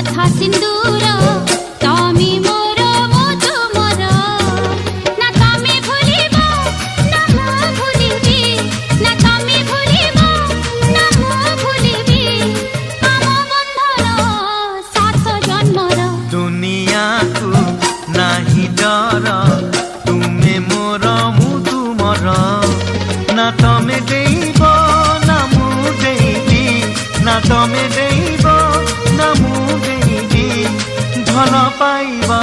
मथा सिंदूर तमी मोर मधु मोर ना तमी भूलिब ना मु भूलिबी ना तमी भूलिब ना मु भूलिबी आम बंधन सात जन्मर दुनिया को नाही डर तुमे मोर मु तुमर ना तमे देब ना मु देबी ना तमे देब ना मु देबी भल पाइबा